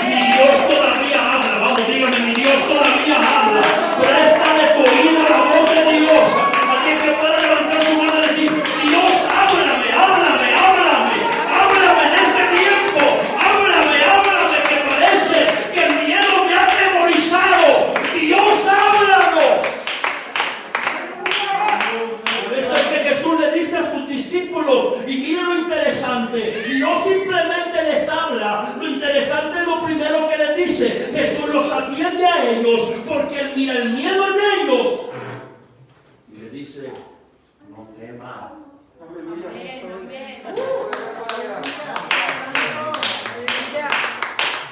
Mi Dios todavía habla. Vamos, dígame, mi Dios todavía habla. Préstale tu oído a la voz de Dios. Alguien que pueda levantar su mano y decir: Dios, háblame, háblame, háblame, háblame en este tiempo. Háblame, háblame, que parece que el miedo me ha atemorizado. Dios, háblanos. Por eso es que Jesús le dice a sus discípulos, y miren lo interesante, no simplemente les habla, lo interesante es lo primero que les dice. Jesús los atiende a ellos porque él mira el miedo en ellos y le dice: no teman.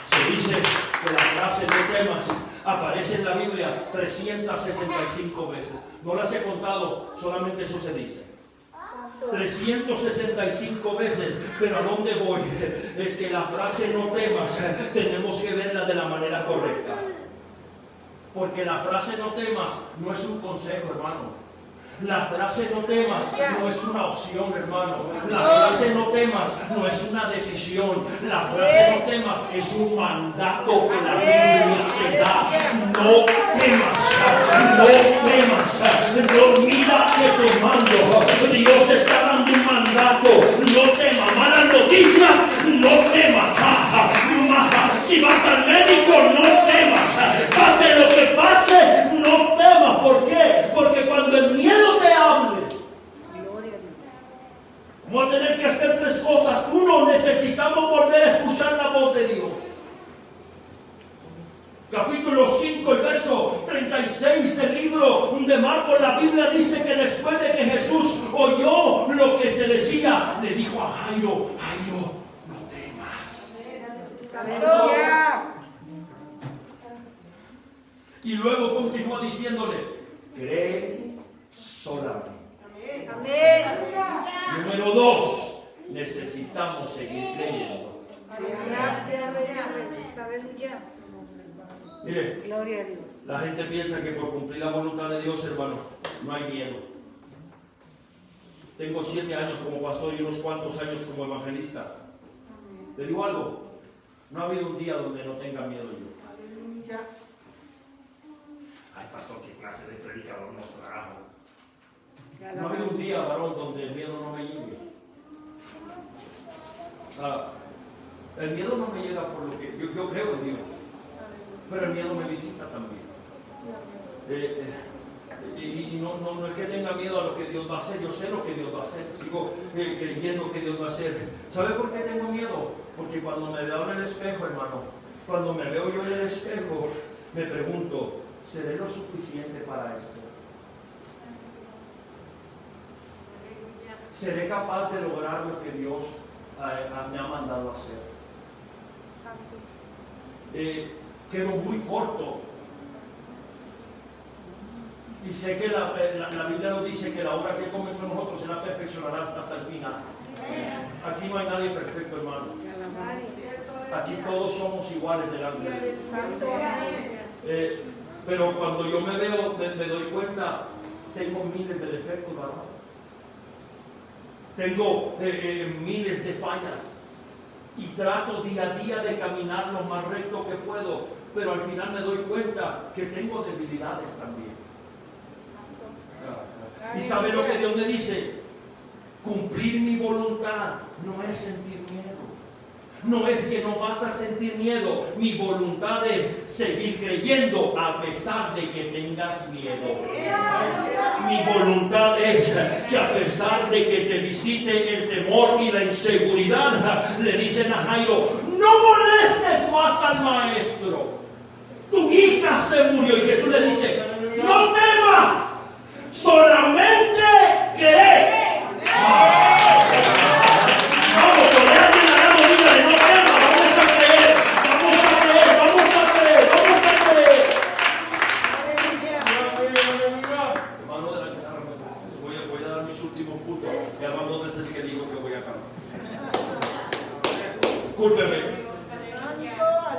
Se dice que la frase no temas aparece en la Biblia 365 veces. No las he contado, solamente eso se dice. 365 veces, pero ¿a dónde voy? Es que la frase no temas tenemos que verla de la manera correcta, porque la frase no temas no es un consejo, hermano. La frase no temas no es una opción, hermano. La frase no temas no es una decisión. La frase no temas es un mandato que la Biblia te da. No temas, no temas. No, mira que te mando. Dios está dando un mandato. No temas. Malas noticias, no temas. Si vas al médico, no temas. Pase lo que pase, no temas. ¿Por qué? Porque cuando el miedo te hable, vamos a tener que hacer tres cosas. Uno, necesitamos volver a escuchar la voz de Dios. Capítulo 5, el verso 36 del libro de Marcos, la Biblia dice que después de que Jesús oyó lo que se decía, le dijo a Jairo: Jairo, no temas. Aleluya. Y luego continúa diciéndole: cree solamente. Número 2, necesitamos seguir creyendo. Mire, Gloria a Dios. la gente piensa que por cumplir la voluntad de Dios, hermano, no hay miedo. Tengo 7 años como pastor y unos cuantos años como evangelista. Le digo algo: no ha habido un día donde no tenga miedo yo. Ay, pastor, qué clase de predicador nos trajo. No ha habido un día, varón, donde el miedo no me llegue. El miedo no me llega por lo que yo creo en Dios, pero el miedo me visita también. Y no es que tenga miedo a lo que Dios va a hacer. Yo sé lo que Dios va a hacer. Sigo creyendo que Dios va a hacer. ¿Sabe por qué tengo miedo? Porque cuando me veo en el espejo, hermano, cuando me veo yo en el espejo, me pregunto: ¿seré lo suficiente para esto? ¿Seré capaz de lograr lo que Dios me ha mandado a hacer? Quedo muy corto. Y sé que la Biblia nos dice que la obra que comenzó en nosotros se la perfeccionará hasta el final. Aquí no hay nadie perfecto, hermano. Aquí todos somos iguales delante de Dios. Pero cuando yo me veo, me doy cuenta, tengo miles de defectos, ¿verdad? Tengo miles de fallas. Y trato día a día de caminar lo más recto que puedo. Pero al final me doy cuenta que tengo debilidades también. ¿Y sabe lo que Dios me dice? Cumplir mi voluntad no es sentir miedo. No es que no vas a sentir miedo. Mi voluntad es seguir creyendo a pesar de que tengas miedo. Mi voluntad es que a pesar de que te visite el temor y la inseguridad, le dicen a Jairo: no molestes más al maestro. Tu hija se murió. Y Jesús le dice: no temas, solamente cree. Vamos, por alguien a la dígale: no temas, vamos a creer, vamos a creer, vamos a creer, vamos a creer. Hermano de la guitarra, voy a dar mis últimos puntos. Ya van 2 veces que digo que voy a cantar. Discúlpeme.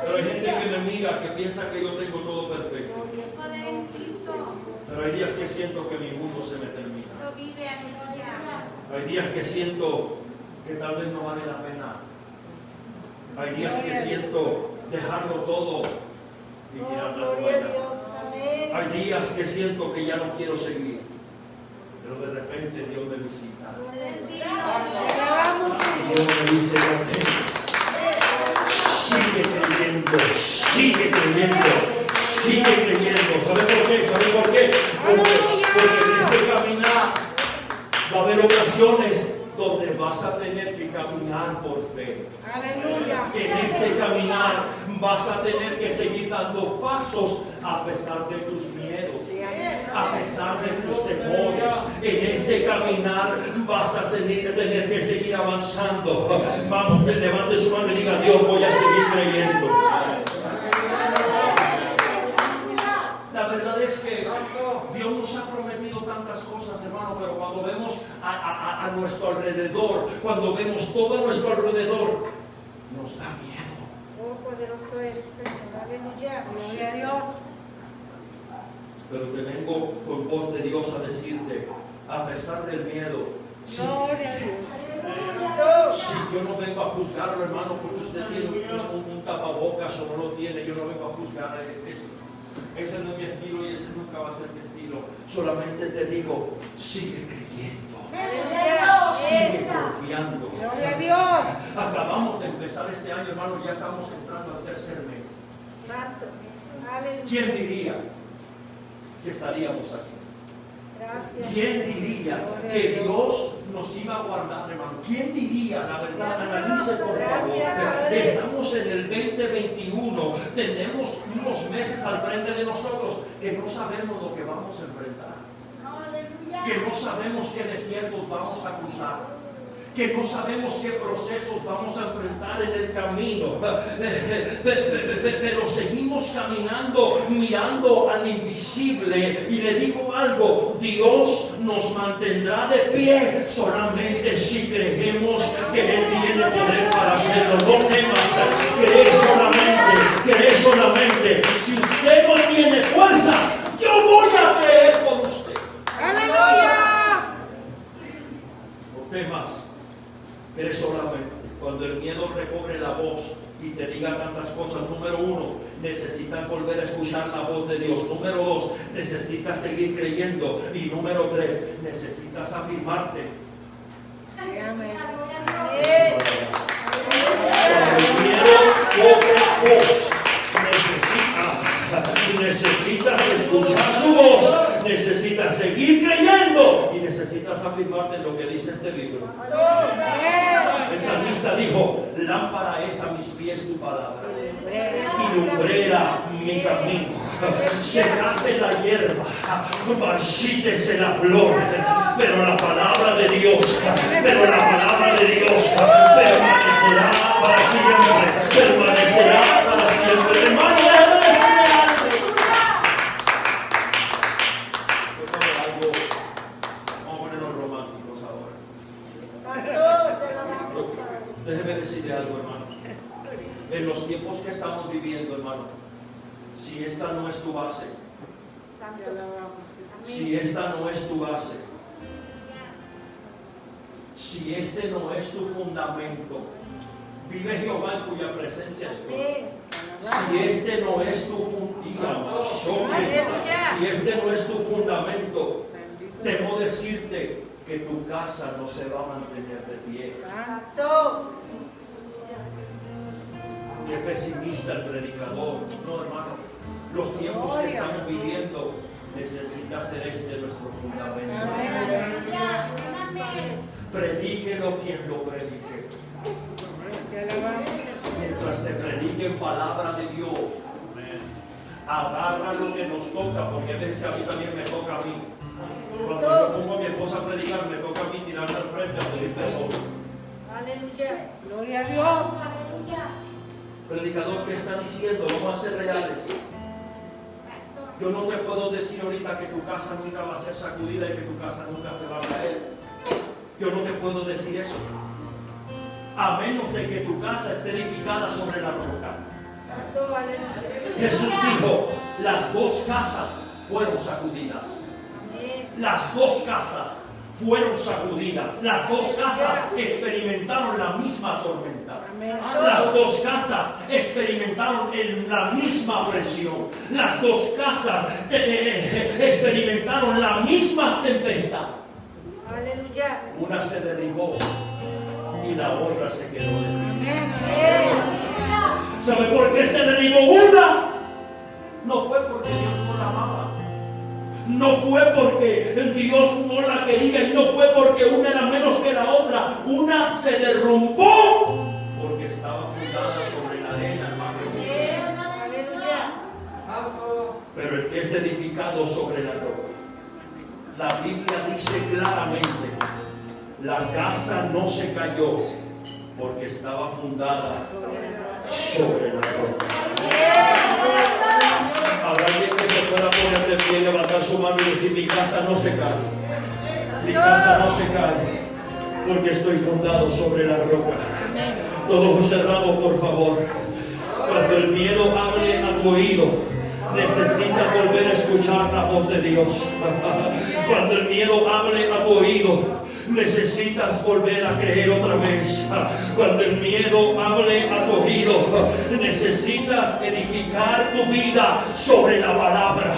Pero Pero hay gente que me mira, que piensa que yo tengo todo perfecto. Pero hay días que siento que mi mundo se me termina. Hay días que siento que tal vez no vale la pena. Hay días que siento dejarlo todo y mirar la buena. Hay días que siento que ya no quiero seguir. Pero de repente Dios me visita. Y Dios me dice, no temas. Sigue creyendo, sigue creyendo, sigue creyendo. ¿Sabe por qué? ¿Sabe por qué? Porque en este caminar va a haber ocasiones donde vas a tener que caminar por fe. Aleluya. En este caminar vas a tener que seguir dando pasos a pesar de tus miedos, a pesar de tus temores. En este caminar vas a tener que seguir avanzando. Vamos, levante su mano y diga, Dios, voy a seguir creyendo. La verdad es que Dios nos ha prometido tantas cosas, hermano, pero cuando vemos a nuestro alrededor, cuando vemos todo a nuestro alrededor, nos da miedo. Oh, poderoso eres, Señor. Aleluya. Gloria a Dios. Pero te vengo con voz de Dios a decirte, a pesar del miedo, sí, Gloria a Dios. sí, yo no vengo a juzgarlo, hermano, porque usted tiene un tapabocas o no lo tiene. Yo no vengo a juzgar eso. Ese no es mi estilo y ese nunca va a ser mi estilo. Solamente te digo, sigue creyendo, sigue confiando. Gloria a Dios. Acabamos de empezar este año, hermano, ya estamos entrando al tercer mes. Santo. Aleluya. ¿Quién diría que estaríamos aquí? Gracias. ¿Quién diría que Dios nos iba a guardar, hermano? ¿Quién diría, la verdad? Analice, por favor. Estamos en el 2021. Tenemos unos meses al frente de nosotros que no sabemos lo que vamos a enfrentar. Que no sabemos qué desiertos vamos a cruzar. Que no sabemos qué procesos vamos a enfrentar en el camino, pero seguimos caminando, mirando al invisible. Y le digo algo, Dios nos mantendrá de pie solamente si creemos que Él tiene poder para hacerlo. No temas, cree solamente. Si usted no tiene fuerzas, yo voy a creer por usted. Aleluya. No temas. Eres solamente. Cuando el miedo recobre la voz y te diga tantas cosas, número uno, necesitas volver a escuchar la voz de Dios. Número dos, necesitas seguir creyendo. Y número tres, necesitas afirmarte. Amén. Cuando el miedo cobre voz, necesitas escuchar su voz, necesitas seguir creyendo y necesitas afirmarte en lo que dice este libro. El salmista dijo, lámpara es a mis pies tu palabra y lumbrera mi camino. Secase la hierba, marchítese la flor, pero la palabra de Dios permanecerá para siempre, permanecerá para siempre. Hermano, déjame decirle algo. Vamos a ponernos románticos ahora. Déjeme decirle algo, hermano. En los tiempos que estamos viviendo, hermano, si esta no es tu base, si esta no es tu base, si este no es tu fundamento, vive Jehová en cuya presencia estoy. Si este no es tu fundamento, temo decirte que tu casa no se va a mantener de pie. Qué pesimista el predicador. No, hermano, los tiempos que estamos viviendo necesita ser este nuestro fundamento. Predíquelo quien lo predique. Mientras te prediquen palabra de Dios, agarra lo que nos toca, porque a veces a mí también me toca a mí. Cuando yo pongo a mi esposa a predicar, me toca a mí tirarme al frente a pedir perdón. Aleluya. Gloria a Dios. Predicador, ¿qué está diciendo? Vamos a ser reales. Yo no te puedo decir ahorita que tu casa nunca va a ser sacudida y que tu casa nunca se va a caer. Yo no te puedo decir eso. A menos de que tu casa esté edificada sobre la roca. Jesús dijo, las dos casas fueron sacudidas. Amén. Las dos casas fueron sacudidas. Las dos casas experimentaron la misma tormenta. Las dos casas experimentaron la misma presión. Las dos casas experimentaron la misma tempestad. Aleluya. Una se derribó y la otra se quedó de pie. ¿Sabe por qué se derribó una? No fue porque Dios no la amaba. No fue porque Dios no la quería. Y no fue porque una era menos que la otra. Una se derrumbó porque estaba fundada sobre la arena, hermano. Aleluya. Pero el que es edificado sobre la roca, la Biblia dice claramente, la casa no se cayó porque estaba fundada sobre la roca. Habrá alguien que se pueda poner de pie, levantar su mano y decir, mi casa no se cae. Mi casa no se cae porque estoy fundado sobre la roca. Todos ojos cerrados, por favor. Cuando el miedo hable a tu oído, necesitas volver a escuchar la voz de Dios. Cuando el miedo hable a tu oído, necesitas volver a creer otra vez. Cuando el miedo hable a tu oído, necesitas edificar tu vida sobre la palabra.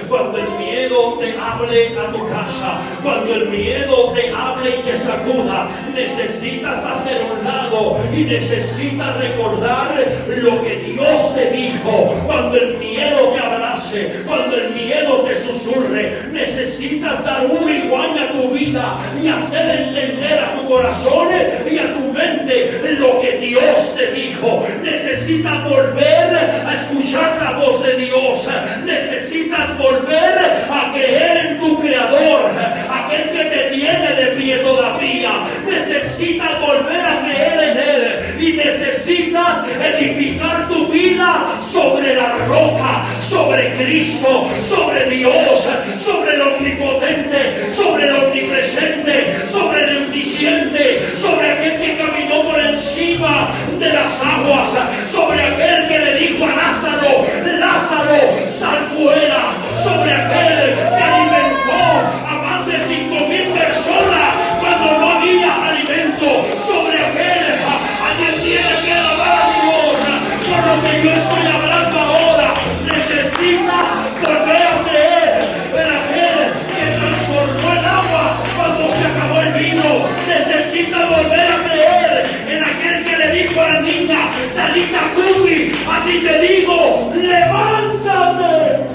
Cuando el miedo te hable a tu casa, cuando el miedo te hable y te sacuda, necesitas hacer un lado y necesitas recordar lo que Dios te dijo. Cuando el miedo te abrace, cuando el miedo te susurre, necesitas dar un igual a tu vida y hacer entender a tu corazón y a tu mente lo que Dios te dijo. Necesitas volver a escuchar la voz de Dios. Necesitas volver a creer en tu Creador, aquel que te tiene de pie todavía. Necesitas volver a creer en Él y necesitas edificar tu vida sobre la roca, sobre Cristo, sobre Dios, sobre el omnipotente, sobre el omnipresente, sobre el omnisciente, sobre aquel que caminó por encima de las aguas, sobre aquel que le dijo a Lázaro, Lázaro, sal fuera, sobre aquel que alimentó a más de 5,000 personas cuando no había alimento, sobre aquel, alguien tiene que alabar a Dios por lo que yo estoy hablando ahora. Necesita volver a creer en aquel que transformó el agua cuando se acabó el vino. Necesita volver a creer en aquel que le dijo a la niña, Talita Cumi, a ti te digo, levántate.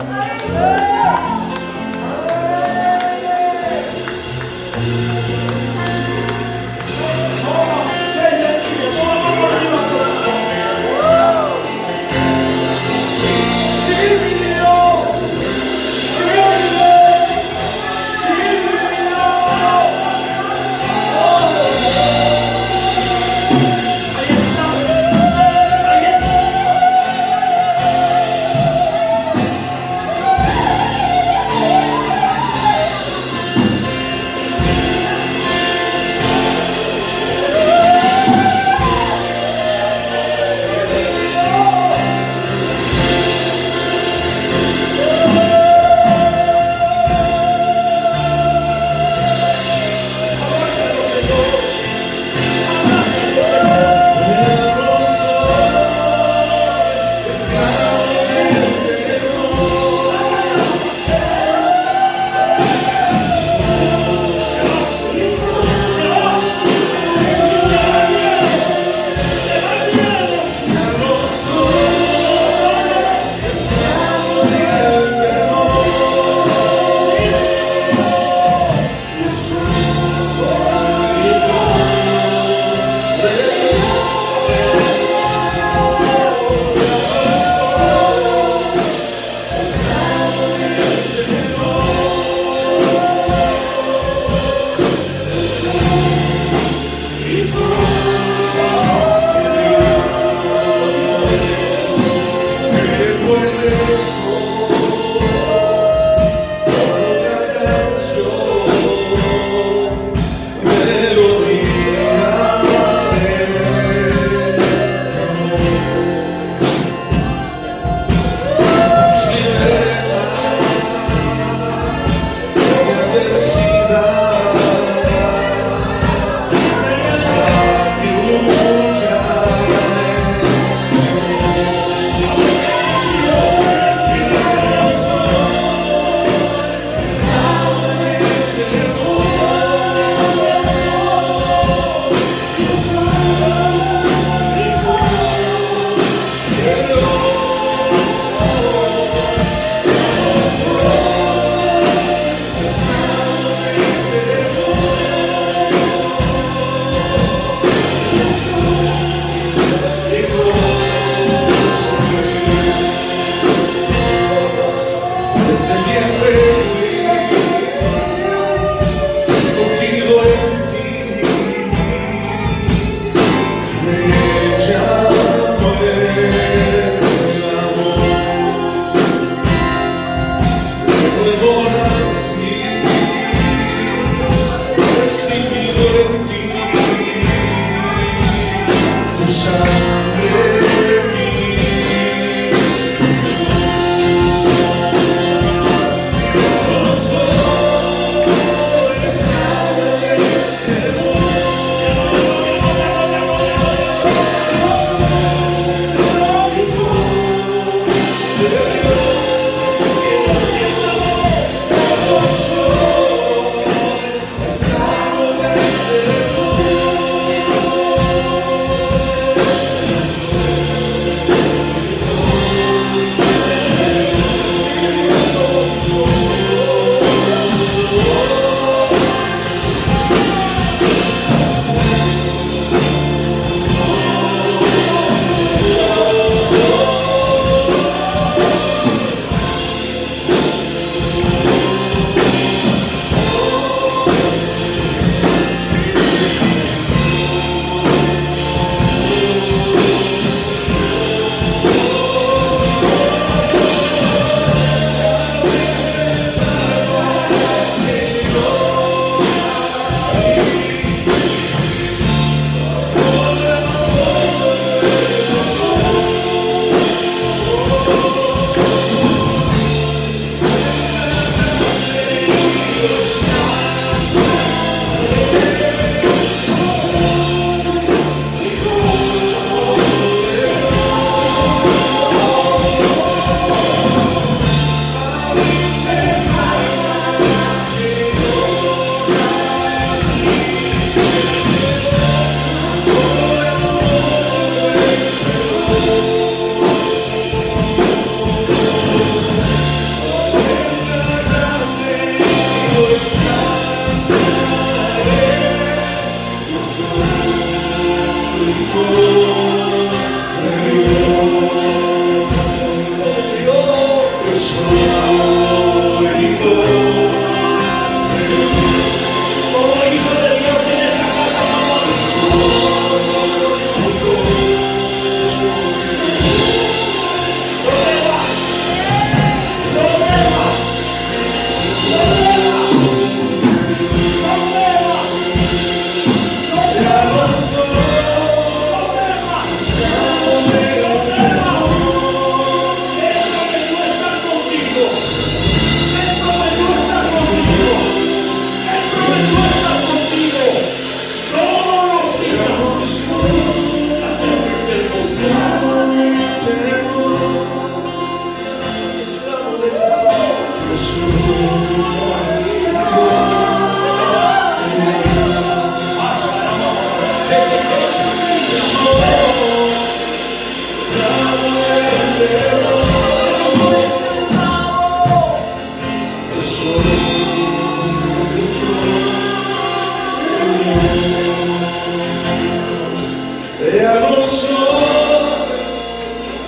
Ya no soy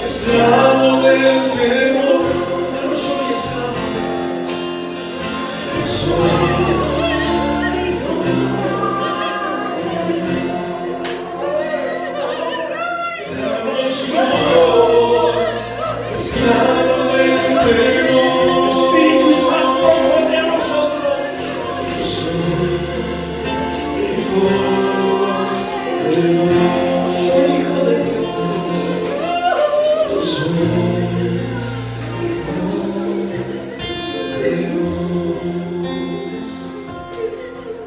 esclavo del enfermo, ya no soy esclavo, esclavo del enfermo. Espíritu Santo, ponte a nosotros. Soy hijo de Dios.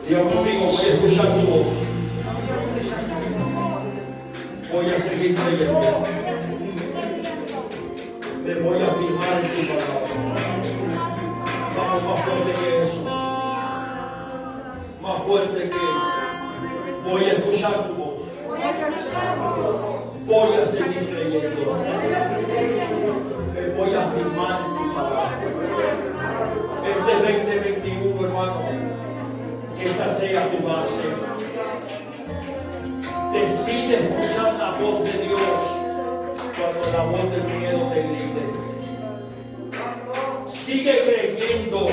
Dios conmigo, voy a escuchar tu voz. Voy a seguir creyendo. Me voy a fijar en tu palabra. Vamos, más fuerte que eso. Más fuerte que eso. Voy a escuchar tu voz. Voy a seguir creyendo. Me voy a afirmar en tu palabra. Este 2021, hermano, que esa sea tu base. Decide escuchar la voz de Dios cuando la voz del miedo te grite. Sigue creyendo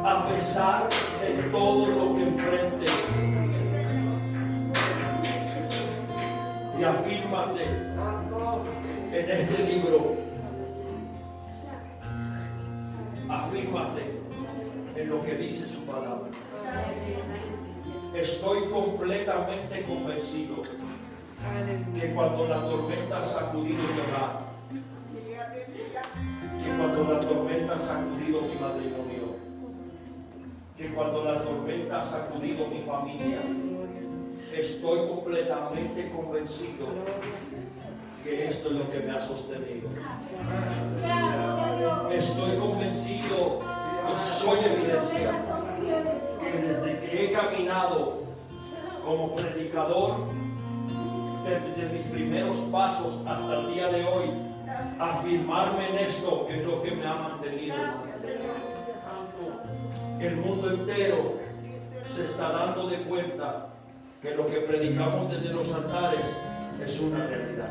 a pesar de todo lo que enfrentes. Y afírmate en este libro. Afírmate en lo que dice su palabra. Estoy completamente convencido que cuando la tormenta ha sacudido mi hogar, que cuando la tormenta ha sacudido mi matrimonio, que cuando la tormenta ha sacudido mi familia, estoy completamente convencido que esto es lo que me ha sostenido. Estoy convencido, soy evidencia, que desde que he caminado como predicador, desde mis primeros pasos hasta el día de hoy, afirmarme en esto es lo que me ha mantenido. El mundo entero se está dando de cuenta que lo que predicamos desde los altares es una realidad.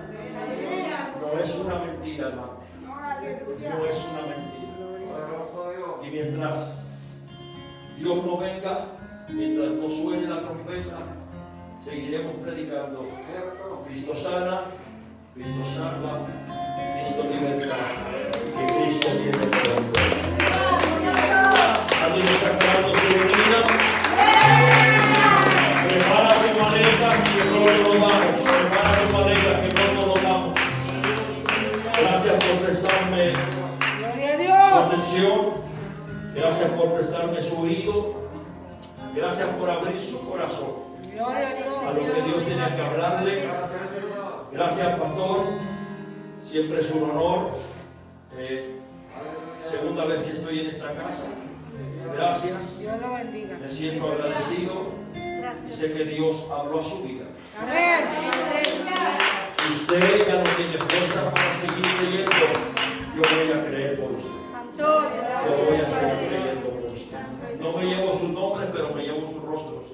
No es una mentira, hermano. No es una mentira. Y mientras Dios no venga, mientras no suene la trompeta, seguiremos predicando. Cristo sana, Cristo salva, Cristo liberta y que Cristo viene pronto. ¿Alguien está esperando su venida? Prepara tus maletas que pronto nos vamos. Prepara tus maletas que pronto nos vamos. Gracias por prestarme Gloria a su Dios. atención. Gracias por prestarme su oído. Gracias por abrir su corazón Gloria a a Dios. lo que Dios tiene que hablarle. Gracias, pastor. Siempre es un honor. Segunda vez que estoy en esta casa. Gracias. Dios lo bendiga. Me siento agradecido y sé que Dios habló a su vida. Amén. Si usted ya no tiene fuerza para seguir creyendo, yo voy a creer por usted. Yo voy a seguir creyendo por usted. No me llevo sus nombres, pero me llevo sus rostros.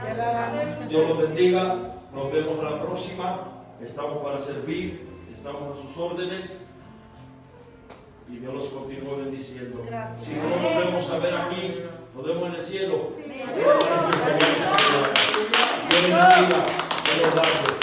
Te alabamos. Dios los bendiga. Nos vemos a la próxima. Estamos para servir. Estamos a sus órdenes. Y Dios los continúe bendiciendo. Si no nos vemos a ver aquí, nos vemos en el cielo. Gracias a Dios. Dios les bendiga. Dios los guarde.